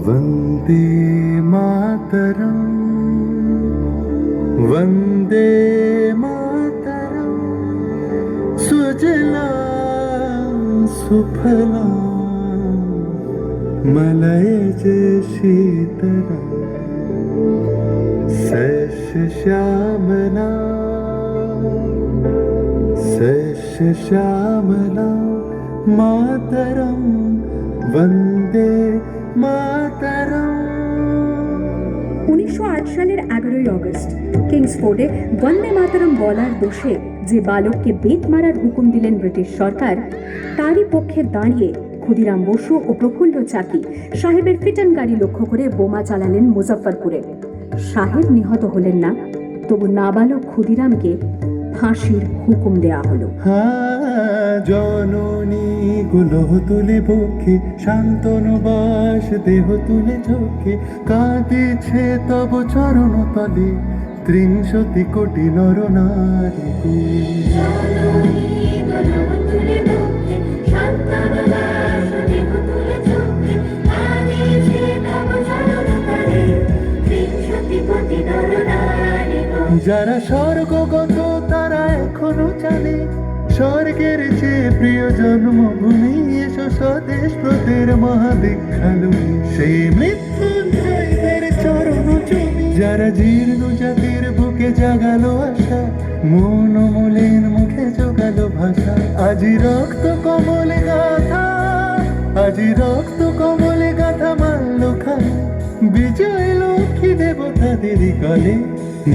वन्दे मातरम् वन्दे मातरम् सुजलां सुफलां मलयज शीतलां सस्यश्यामलां सस्यश्यामलां मातरं वन्दे मातरम्। 1908 সালের 11ই আগস্ট কিংসফোর্ডে বন্দে মাতরম বলার দোষে যে বালককে বেত মারার হুকুম দিলেন ব্রিটিশ সরকার, তারই পক্ষে দাঁড়িয়ে ক্ষুদিরাম বসু ও প্রফুল্ল চাকি সাহেবের ফিটন গাড়ি লক্ষ্য করে বোমা চালালেন মুজফ্ফরপুরে। সাহেব নিহত হলেন না, তবু নাবালক ক্ষুদিরামকে ফাঁসির হুকুম দেয়া হলো। জননী গুলহ তুলে বক্ষে শান্তনু বাস দেহ তুলে চোখে কাঁদিছে তব চরণ তলে ৩০০ কোটি নর নারী। যারা স্বর্গগত তারা এখনো জানে স্বর্গের চেয়ে প্রিয় জন্মভূমি, এসো স্বদেশ ব্রতের মহাদীক্ষালু সেই মৃত্যুঞ্জয়দের চরণ জমি। যারা জীর্ণ জাতির বুকে জাগালো আশা, মন মলিন মুখে জোগালো ভাষা, আজি রক্ত কমলে গাথা, আজি রক্ত কমলে গাথা মাল্য খায় বিজয় লক্ষ্মী দেবতাদের কালে।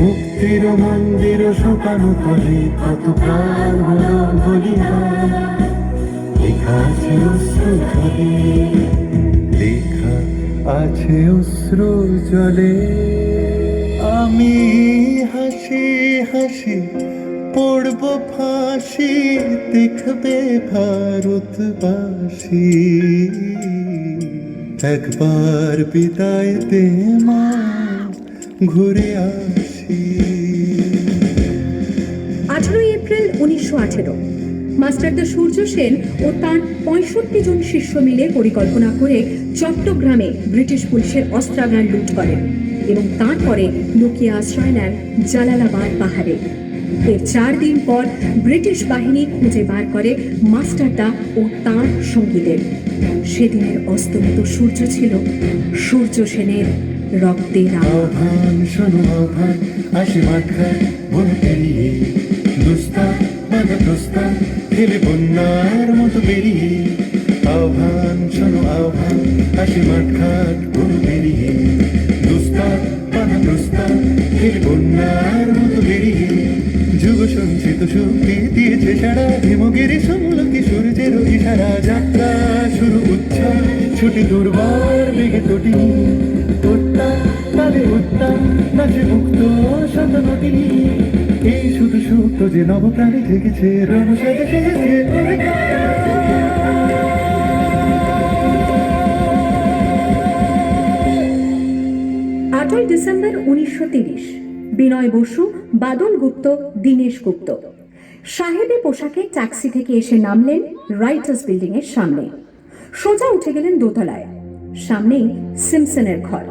মুক্তির মন্দির শুকানো তলে কত প্রাণ হলো বলিদান, লেখা আছে অশ্রু জলে, লেখা আছে অশ্রু জলে। আমি হাসি হাসি পড়ব ফাঁসি, দেখবে ভারতবাসী একবার বিদায় দে মা ঘুরে আসি। 18 এপ্রিল 1918 মাস্টারদা সূর্য সেন ও তার 65 জন শিষ্য মিলে পরিকল্পনা করে চট্টগ্রামে ব্রিটিশ পুলিশের অস্ত্রাগার লুট করেন এবং তারপরে লুকিয়ে আশ্রয় নেন জালালাবাদ পাহাড়ে। এর 4 দিন পর ব্রিটিশ বাহিনী খুঁজে বার করে মাস্টারদা ও তাঁর সঙ্গীদের। সেদিনের অস্তমিত সূর্য ছিল সূর্য সেনের রক্তের আহ্বান, শোনো আহ্বান, আসি মাথায় বন পেরিয়ে দুস্তার বাধা প্রস্তার ফেলে বন্যার মতো বেরিয়ে। আহ্বান, শোনো আহ্বান, আসি মাঠাট বন পেরিয়ে দুস্তার বাধা প্রস্তার ফেলে বন্যার মতো বেরিয়ে। যুগ সঞ্চিত শক্তি দিয়েছে সারা হিমগিরি সমলকি সূর্যের ইশারা। যাত্রা শুরু উচ্ছ্বাস ছুটি দুর্বার বেগে তটি উত্তাপ তালে উত্তাপ নাচে মুক্ত শত নদী। এই শুধু সুপ্ত যে নবপ্রাণী জেগেছে রণ সাজে সেজেছে। 8 ডিসেম্বর 1930 বিনয় বসু, বাদল গুপ্ত, দীনেশ গুপ্ত সাহেবী পোশাকে ট্যাক্সি থেকে এসে নামলেন রাইটার্স বিল্ডিং এর সামনে। সোজা উঠে গেলেন দোতলায়। সামনেই সিমসনের ঘর।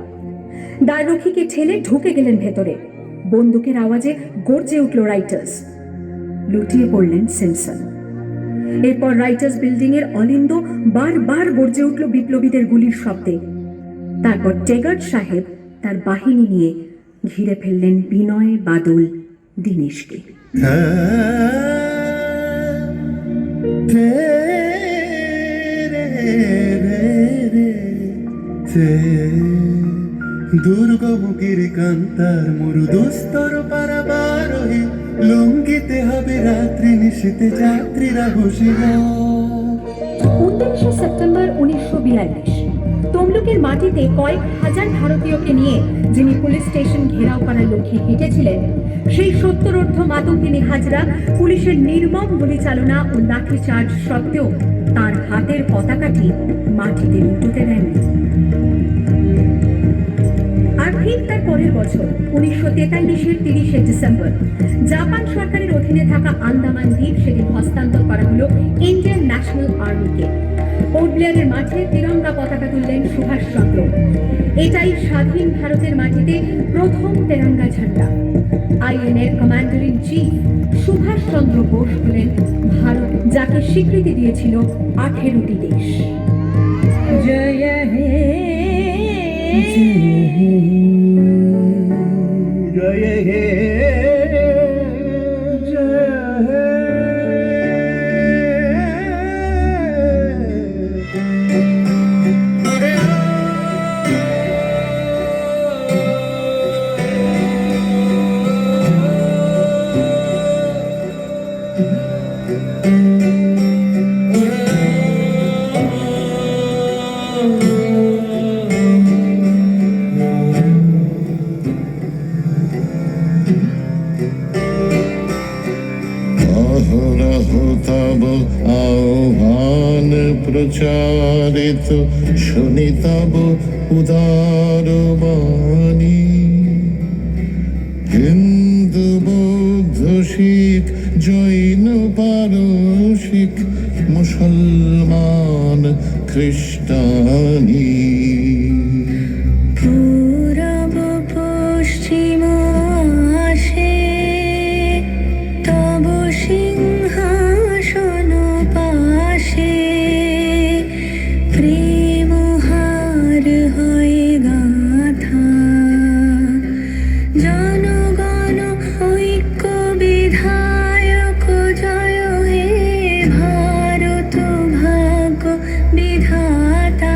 দ্বাররক্ষীকে ঠেলে ঢুকে গেলেন ভেতরে। বন্দুকের আওয়াজে গর্জে উঠল রাইটার্স। লুটিয়ে পড়লেন সিমসন। এরপর রাইটার্স বিল্ডিং এর অলিন্দ বারবার গর্জে উঠল বিপ্লবীদের গুলির শব্দে। তারপর টেগার্ড সাহেব তার বাহিনী নিয়ে ঘিরে ফেললেন বিনয়, বাদল, দীনেশকে। দুর্গমুখীর কান্তার মরু দুস্তর পারাবার হয়ে লঙ্ঘিতে হবে রাত্রি নিশীতে যাত্রীরা হুঁশিয়ার। 19 সেপ্টেম্বর 1942 তমলুকের মাটিতে কয়েক হাজার ভারতীয়কে নিয়ে যিনি পুলিশ স্টেশন ঘেরাও করার লক্ষ্যে হেঁটেছিলেন, সেই 70 মাতঙ্গিনী হাজরা পুলিশের নির্মম গুলিচালনা ও লাঠিচার্জ সত্ত্বেও তার হাতের পতাকাটি মাটিতে লুটোতে দেননি। আর ঠিক তার পরের বছর 1943-এর 30 ডিসেম্বর জাপান সরকারের অধীনে থাকা আন্দামান দ্বীপ সেদিন হস্তান্তর করা হলো ইন্ডিয়ান ন্যাশনাল আর্মিকে। পোর্ট ব্লেয়ারের মাঠে তিরঙ্গা পতাকা তুললেন সুভাষচন্দ্র। এটাই স্বাধীন ভারতের মাটিতে প্রথম তেরঙ্গা ঝান্ডা। আইএনএর commander in chief Subhash Chandra Bose হলেন ভারত, যাকে স্বীকৃতি দিয়েছিল 18টি দেশ। জয় হে জয় হে জয় হে। অহরহ তব আহ্বান প্রচারিত, শুনি তব উদার বাণী। হিন্দু বৌদ্ধ শিখ জৈন পারসিক, মুসলমান খ্রিস্টানি। পূরব পশ্চিম আসে তব সিংহাসন পাশে, প্রেম হার হয়ে গাথা জনগণ ঐক্য বিধায়ক। জয় হে ভারত ভাগ্য বিধাতা।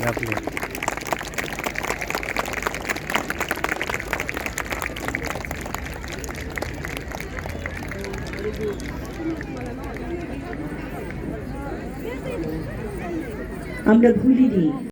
Lovely. আমরা ভুলিনি